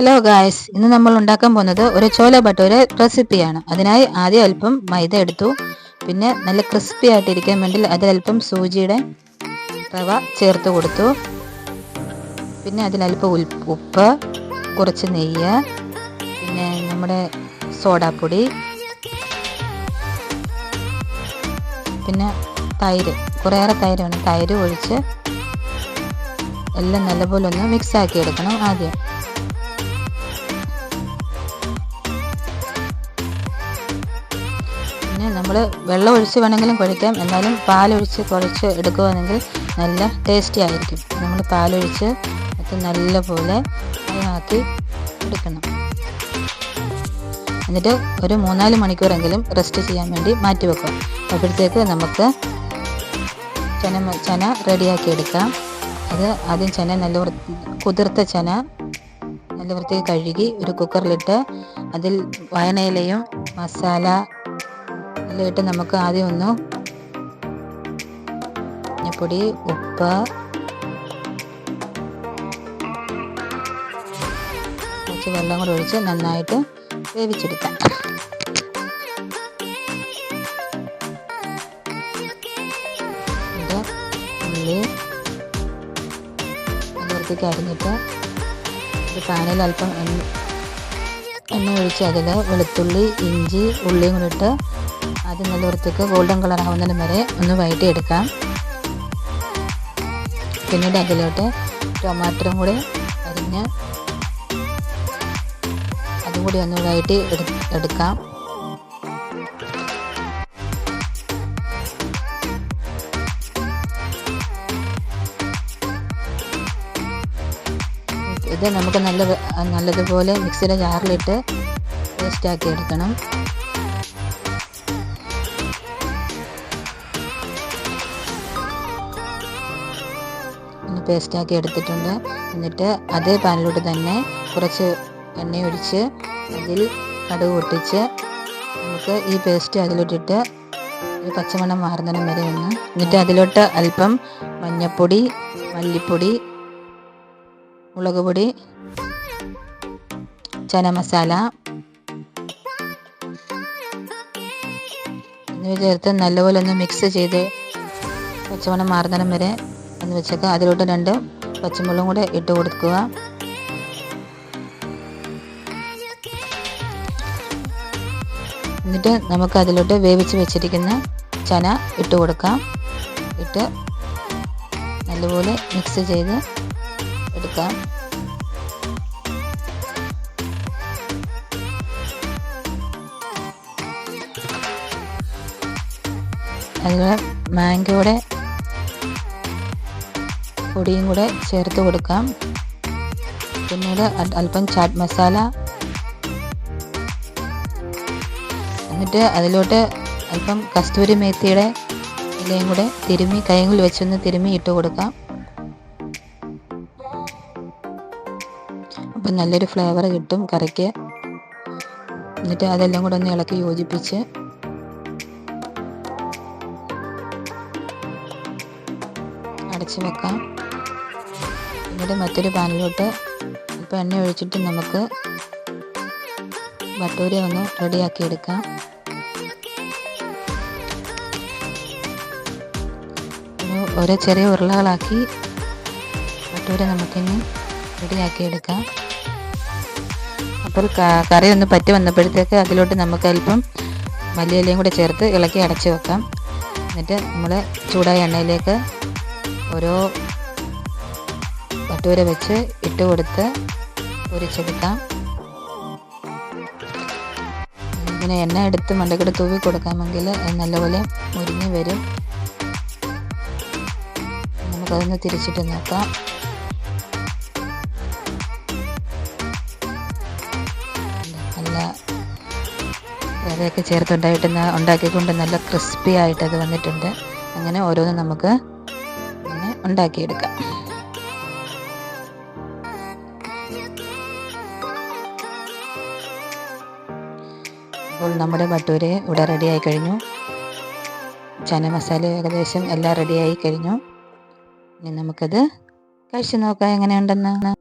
Hello guys, ഇന്ന് നമ്മൾ ഉണ്ടാക്കാൻ പോകുന്നത് ഒരു ചോല ഭട്ടൂര റെസിപ്പിയാണ്. അതിനായി ആദ്യം അല്പം മൈദ എടുത്തു. പിന്നെ നല്ല ക്രിസ്പി ആയിട്ടിരിക്കാൻ വേണ്ടി അതിലല്പം സൂജിയുടെ റവ ചേർത്ത് കൊടുത്തു. പിന്നെ അതിലല്പം ഉപ്പ്, കുറച്ച് നെയ്യ്, പിന്നെ നമ്മുടെ സോഡാപ്പൊടി, പിന്നെ തൈര്, കുറേയേറെ തൈര് വേണം. തൈര് ഒഴിച്ച് എല്ലാം നല്ലപോലെ ഒന്ന് മിക്സ് ആക്കി എടുക്കണം. ആദ്യം പിന്നെ നമ്മൾ വെള്ളം ഒഴിച്ച് വേണമെങ്കിലും കുഴയ്ക്കാം. എന്നാലും പാലൊഴിച്ച് കുഴച്ച് എടുക്കുകയാണെങ്കിൽ നല്ല ടേസ്റ്റി ആയിരിക്കും. നമ്മൾ പാലൊഴിച്ച് അത് നല്ലപോലെ ആക്കി എടുക്കണം. എന്നിട്ട് ഒരു 3-4 മണിക്കൂറെങ്കിലും റെസ്റ്റ് ചെയ്യാൻ വേണ്ടി മാറ്റി വെക്കാം. അപ്പോഴത്തേക്ക് നമുക്ക് ചന റെഡിയാക്കി എടുക്കാം. അത് ആദ്യം ചന കുതിർത്ത ചന നല്ല വൃത്തിയായി കഴുകി ഒരു കുക്കറിലിട്ട് അതിൽ വയണയിലയും മസാല എല്ലാം ഇട്ട് നമുക്ക് ആദ്യം ഒന്ന് മഞ്ഞൾപ്പൊടി, ഉപ്പ്, കുറച്ച് വെള്ളം കൂടെ ഒഴിച്ച് നന്നായിട്ട് വേവിച്ചെടുക്കാം. ഉള്ളി വൃത്തിക്ക് അരിഞ്ഞിട്ട് ഒരു പാനിൽ അല്പം എണ്ണ ഒഴിച്ച് അതിൽ വെളുത്തുള്ളി, ഇഞ്ചി, ഉള്ളിയും കൂടി ഇട്ട് ആദ്യം നല്ല വൃത്തിക്ക് ഗോൾഡൻ കളർ ആവുന്നതിന് വരെ ഒന്ന് വഴറ്റിയെടുക്കാം. പിന്നീട് അതിലോട്ട് ടൊമാറ്റോയും കൂടി അരിഞ്ഞ് അതും കൂടി ഒന്ന് വഴറ്റി എടുക്കാം. ഇത് നമുക്ക് നല്ലതുപോലെ മിക്സിയുടെ ജാറിലിട്ട് പേസ്റ്റാക്കി എടുക്കണം. പേസ്റ്റാക്കി എടുത്തിട്ടുണ്ട്. എന്നിട്ട് അതേ പാനിലോട്ട് തന്നെ കുറച്ച് എണ്ണ ഒഴിച്ച് അതിൽ കടുക് പൊട്ടിച്ച് നമുക്ക് ഈ പേസ്റ്റ് അതിലോട്ടിട്ട് ഒരു പച്ചമണം മാറുന്നതിന് വരെ ഒന്ന്, എന്നിട്ട് അതിലോട്ട് അല്പം മഞ്ഞൾപ്പൊടി, മല്ലിപ്പൊടി, മുളക് പൊടി, ചന മസാല എന്നിവ ചേർത്ത് നല്ലപോലെ ഒന്ന് മിക്സ് ചെയ്ത് പച്ചമണം മാറുന്നതിന് വരെ ഒന്ന് വെച്ചേക്കുക. അതിലോട്ട് 2 പച്ചമുളകും കൂടെ ഇട്ട് കൊടുക്കുക. എന്നിട്ട് നമുക്ക് അതിലോട്ട് വേവിച്ച് വെച്ചിരിക്കുന്ന ചന ഇട്ട് കൊടുക്കാം. ഇട്ട് നല്ലപോലെ മിക്സ് ചെയ്ത് എടുക്കാം. അതുപോലെ മാംഗോയുടെ പൊടിയും കൂടെ ചേർത്ത് കൊടുക്കാം. പിന്നീട് അല്പം ചാറ്റ് മസാല, എന്നിട്ട് അതിലോട്ട് അല്പം കസ്തൂരി മേത്തിയുടെ ഇലയും കൂടെ കൈകളിൽ വെച്ചൊന്ന് തിരുമ്മി ഇട്ട് കൊടുക്കാം. അപ്പം നല്ലൊരു ഫ്ലേവർ കിട്ടും കറിക്ക്. എന്നിട്ട് അതെല്ലാം കൂടെ ഒന്ന് ഇളക്കി യോജിപ്പിച്ച് അടച്ച് വെക്കാം. പിന്നീട് മറ്റൊരു പാനിലോട്ട് ഇപ്പം എണ്ണ ഒഴിച്ചിട്ട് നമുക്ക് ഭട്ടൂര ഒന്ന് റെഡിയാക്കി എടുക്കാം. ഓരോ ചെറിയ ഉരുളകളാക്കി ഭട്ടൂര നമുക്കിനി റെഡിയാക്കി എടുക്കാം. അപ്പോൾ കറി ഒന്ന് പറ്റി വന്നപ്പോഴത്തേക്ക് അതിലോട്ട് നമുക്ക് അല്പം മല്ലിയിലയും കൂടെ ചേർത്ത് ഇളക്കി അടച്ച് വെക്കാം. എന്നിട്ട് നമ്മൾ ചൂടായ എണ്ണയിലേക്ക് ഓരോ ഭട്ടൂര വെച്ച് ഇട്ട് കൊടുത്ത് പൊരിച്ചെടുക്കാം. ഇങ്ങനെ എണ്ണ എടുത്ത് മണ്ടക്കട തൂവി കൊടുക്കാമെങ്കിൽ നല്ലപോലെ മുരിഞ്ഞ് വരും. നമുക്കതൊന്ന് തിരിച്ചിട്ട് നോക്കാം. നല്ല റവയൊക്കെ ഉണ്ടാക്കിക്കൊണ്ട് നല്ല ക്രിസ്പി ആയിട്ടത് വന്നിട്ടുണ്ട്. അങ്ങനെ ഓരോന്നും നമുക്ക് ഇങ്ങനെ ഉണ്ടാക്കിയെടുക്കാം. അപ്പോൾ നമ്മുടെ ഭട്ടൂര ഇവിടെ റെഡിയായി കഴിഞ്ഞു. ചന മസാല ഏകദേശം എല്ലാം റെഡിയായി കഴിഞ്ഞു. ഇനി നമുക്കത് കഴിച്ച് നോക്കാം എങ്ങനെയുണ്ടെന്ന്.